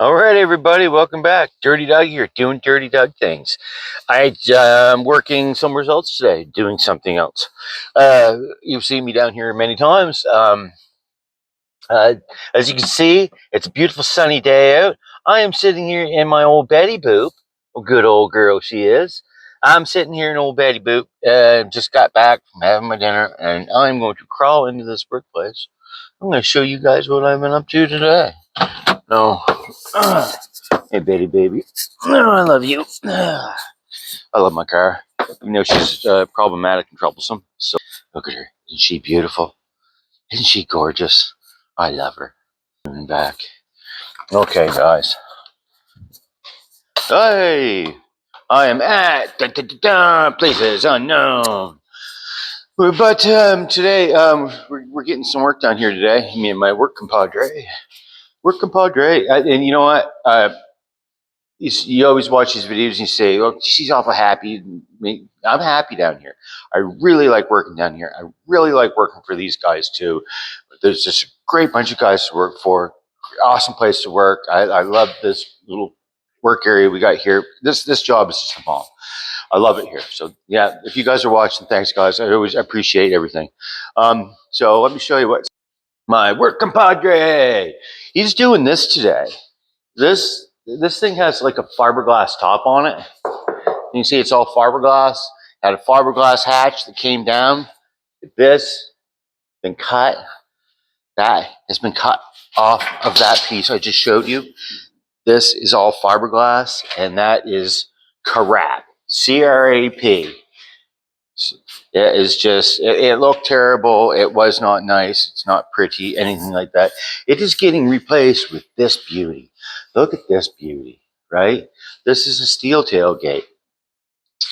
All right, everybody, welcome back. Dirty Doug here, doing Dirty Doug things. I'm working some results today, doing something else. You've seen me down here many times. Uh, as you can see, it's a beautiful sunny day out. I am sitting here in my old Betty Boop, a good old girl she is. I'm sitting here in old Betty Boop, just got back from having my dinner, and I'm going to crawl into this workplace. I'm going to show you guys what I've been up to today. No. Hey, Betty baby. Oh, I love you. I love my car. You know, she's problematic and troublesome. So look at her. Isn't she beautiful? Isn't she gorgeous? I love her. And back. Okay, guys. Hey, I am at places unknown. But today, we're getting some work done here today. Me and my work compadre. Work compadre. And you know what? You always watch these videos and you say, "Oh, she's awful happy." I'm happy down here. I really like working down here. I really like working for these guys too. There's just a great bunch of guys to work for. Awesome place to work. I love this little work area we got here. This job is just a bomb. I love it here. So yeah, if you guys are watching, thanks guys. I always appreciate everything. So let me show you what my work compadre. He's doing this today. This thing has like a fiberglass top on it. You can see it's all fiberglass. Had a fiberglass hatch that came down. This been cut. That has been cut off of that piece I just showed you. This is all fiberglass, and that is crap. CRAP. It is just. It looked terrible. It was not nice. It's not pretty. Anything like that. It is getting replaced with this beauty. Look at this beauty, right? This is a steel tailgate.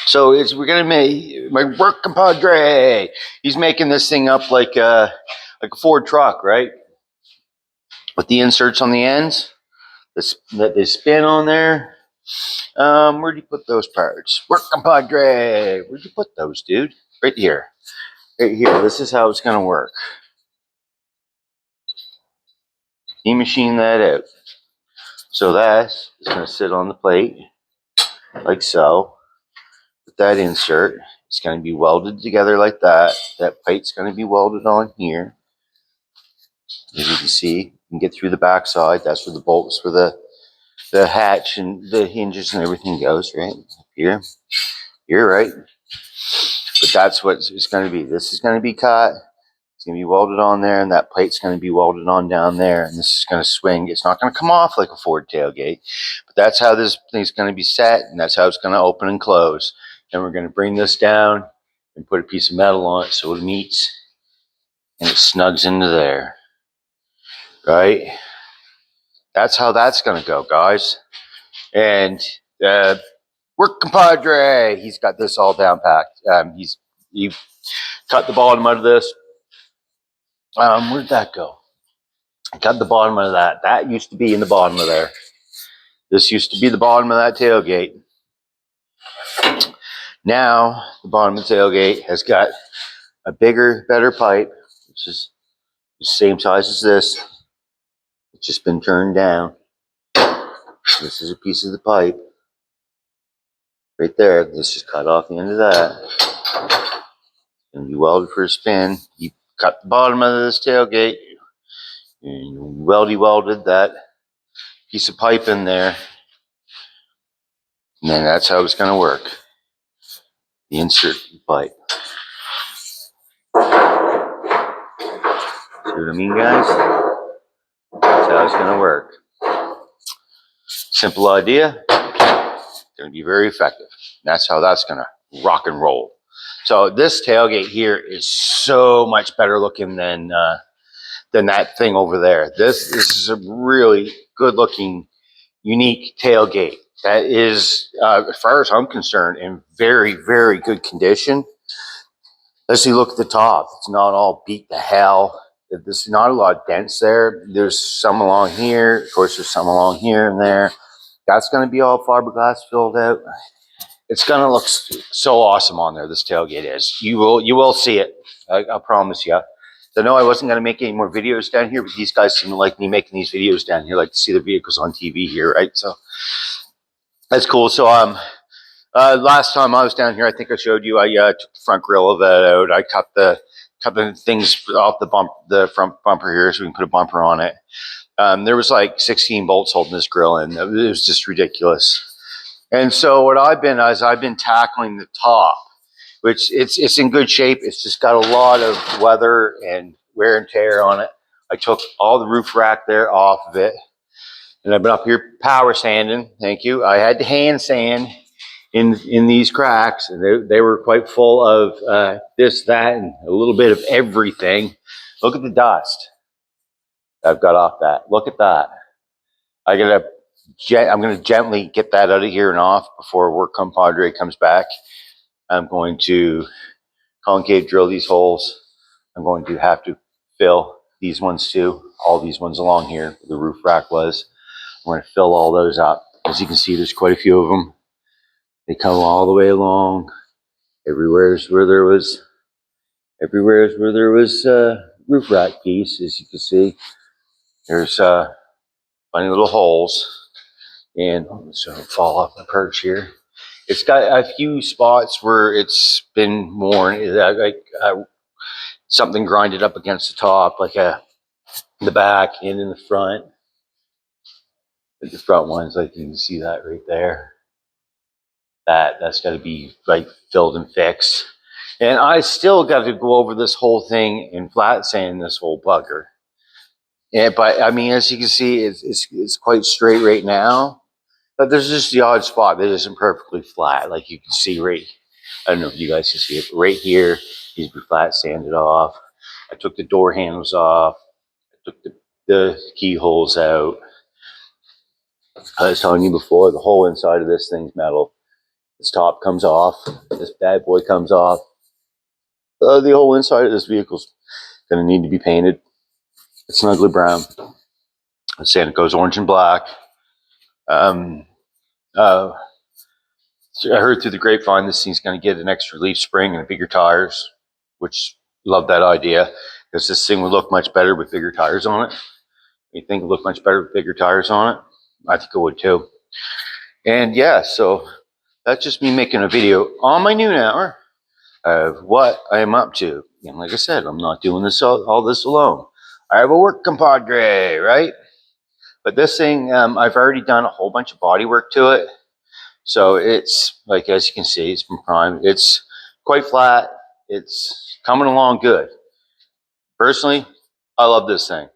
So we're gonna make my work compadre. He's making this thing up like a Ford truck, right? With the inserts on the ends that they spin on there. Where'd you put those parts? Work compadre. Where'd you put those, dude? Right here. Right here. This is how it's gonna work. You machine that out. So that is gonna sit on the plate like so. With that insert, it's going to be welded together like that. That plate's going to be welded on here. As you can see, you can get through the back side. That's where the bolts for the hatch and the hinges and everything goes, right? Up here. You're right. But that's what it's going to be. This is going to be cut. It's going to be welded on there, and that plate's going to be welded on down there, and this is going to swing. It's not going to come off like a Ford tailgate, but that's how this thing's going to be set, and that's how it's going to open and close. And we're going to bring this down and put a piece of metal on it so it meets, and it snugs into there, right? That's how that's going to go, guys. And work compadre, he's got this all down packed. He cut the bottom out of this. Where'd that go? Cut the bottom of that. That used to be in the bottom of there. This used to be the bottom of that tailgate. Now, the bottom of the tailgate has got a bigger, better pipe, which is the same size as this. It's just been turned down. This is a piece of the pipe. Right there. This is cut off the end of that. It's going to be welded for a spin. You cut the bottom of this tailgate. And you welded that piece of pipe in there. And then that's how it's going to work. The insert pipe. See what I mean, guys? That's how it's going to work. Simple idea. Going to be very effective. That's how that's going to rock and roll. So this tailgate here is so much better looking than that thing over there. This is a really good looking, unique tailgate. That is, as far as I'm concerned, in very, very good condition. Let's see, look at the top. It's not all beat to hell. There's not a lot of dents there. There's some along here. Of course, there's some along here and there. That's going to be all fiberglass filled out. It's going to look so awesome on there, this tailgate is. You will see it. I promise you. So no, I wasn't going to make any more videos down here, but these guys seem to like me making these videos down here, like to see the vehicles on TV here, right? So that's cool. So last time I was down here, I think I showed you. I took the front grill of that out. I cut the things off the front bumper here, so we can put a bumper on it. There was like 16 bolts holding this grill in. It was just ridiculous. And so what I've been tackling the top, which it's in good shape. It's just got a lot of weather and wear and tear on it. I took all the roof rack there off of it, and I've been up here power sanding. Thank you. I had to hand sand in these cracks, and they were quite full of this, that, and a little bit of everything. Look at the dust I've got off that. Look at that. I'm going to gently get that out of here and off before work compadre comes back. I'm going to concave drill these holes. I'm going to have to fill these ones too. All these ones along here, the roof rack was. I'm going to fill all those up. As you can see, there's quite a few of them. They come all the way along. Everywhere's where there was roof rack piece. As you can see, there's funny little holes. And so I'll fall off the perch here. It's got a few spots where it's been worn, like something grinded up against the top, like the back and in the front. The front ones, like you can see that right there. That's got to be like filled and fixed. And I still got to go over this whole thing and flat sand this whole bugger. Yeah, but I mean, as you can see, it's quite straight right now. But there's just the odd spot that isn't perfectly flat, like you can see right. I don't know if you guys can see it, but right here needs to be flat sanded off. I took the door handles off. I took the keyholes out. I was telling you before, the whole inside of this thing's metal. This top comes off. This bad boy comes off. The whole inside of this vehicle's going to need to be painted. It's an ugly brown. I'm saying it goes orange and black. So I heard through the grapevine this thing's going to get an extra leaf spring and bigger tires, which love that idea because this thing would look much better with bigger tires on it. You think it would look much better with bigger tires on it? I think it would too. And yeah, so that's just me making a video on my noon hour of what I am up to. And like I said, I'm not doing this all this alone. I have a work compadre, right? But this thing, I've already done a whole bunch of body work to it. So it's, like, as you can see, it's been primed. It's quite flat. It's coming along good. Personally, I love this thing.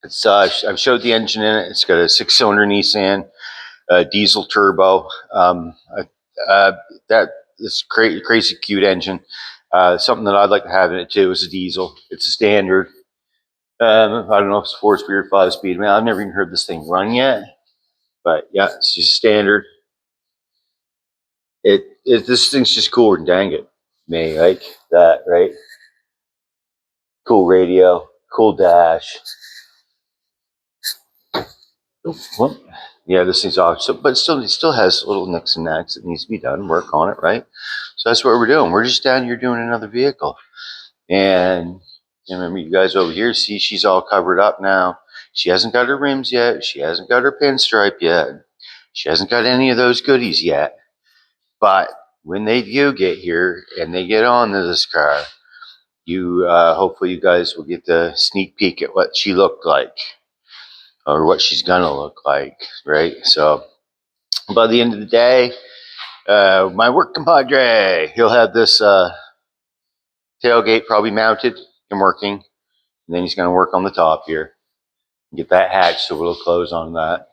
It's I've showed the engine in it. It's got a 6-cylinder Nissan diesel turbo. That is crazy cute engine. Something that I'd like to have in it too is a diesel. It's a standard. I don't know if it's 4-speed or 5-speed. Man, I've never even heard this thing run yet. But yeah, it's just standard. This thing's just cooler than dang it. Me, like that, right? Cool radio, cool dash. Well, yeah, this thing's off. So, but it still has little nicks and knacks that needs to be done. Work on it, right? So that's what we're doing. We're just down here doing another vehicle. And remember, you guys over here see she's all covered up now. She hasn't got her rims yet. She hasn't got her pinstripe yet. She hasn't got any of those goodies yet. But when they do get here and they get onto this car, you hopefully you guys will get the sneak peek at what she looked like or what she's gonna look like, right? So by the end of the day, my work compadre, he'll have this tailgate probably mounted and working, and then he's gonna work on the top here, get that hatch so it'll close on that.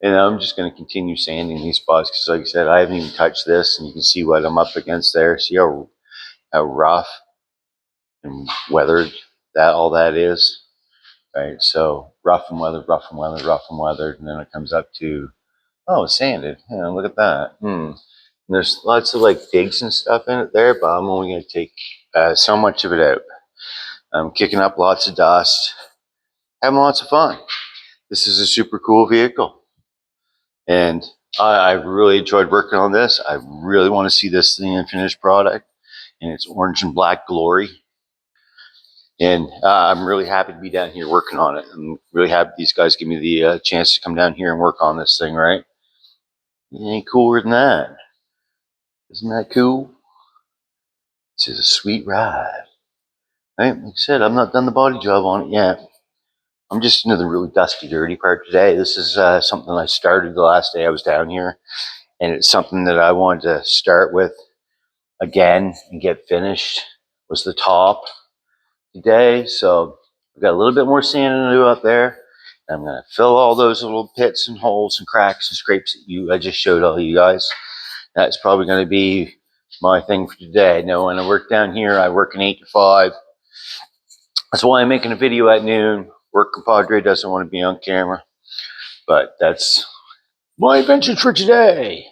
And I'm just going to continue sanding these spots because, like I said, I haven't even touched this, and you can see what I'm up against there. See how rough and weathered all that is, right? So rough and weathered, rough and weathered, rough and weathered, and then it comes up to, oh, it's sanded. Yeah, look at that. And there's lots of like digs and stuff in it there, but I'm only going to take so much of it out. I'm kicking up lots of dust, having lots of fun. This is a super cool vehicle. And I really enjoyed working on this. I really want to see this thing in finished product in its orange and black glory. And I'm really happy to be down here working on it. I'm really happy these guys give me the chance to come down here and work on this thing, right? It ain't cooler than that. Isn't that cool? This is a sweet ride. Right? Like I said, I'm not done the body job on it yet. I'm just into the really dusty, dirty part today. This is something I started the last day I was down here, and it's something that I wanted to start with again and get finished. Was the top today, so I've got a little bit more sanding to do up there. I'm gonna fill all those little pits and holes and cracks and scrapes that I just showed all you guys. That's probably going to be my thing for today. Now, when I work down here, I work an 8 to 5. That's why I'm making a video at noon. Work compadre doesn't want to be on camera, but that's my adventure for today.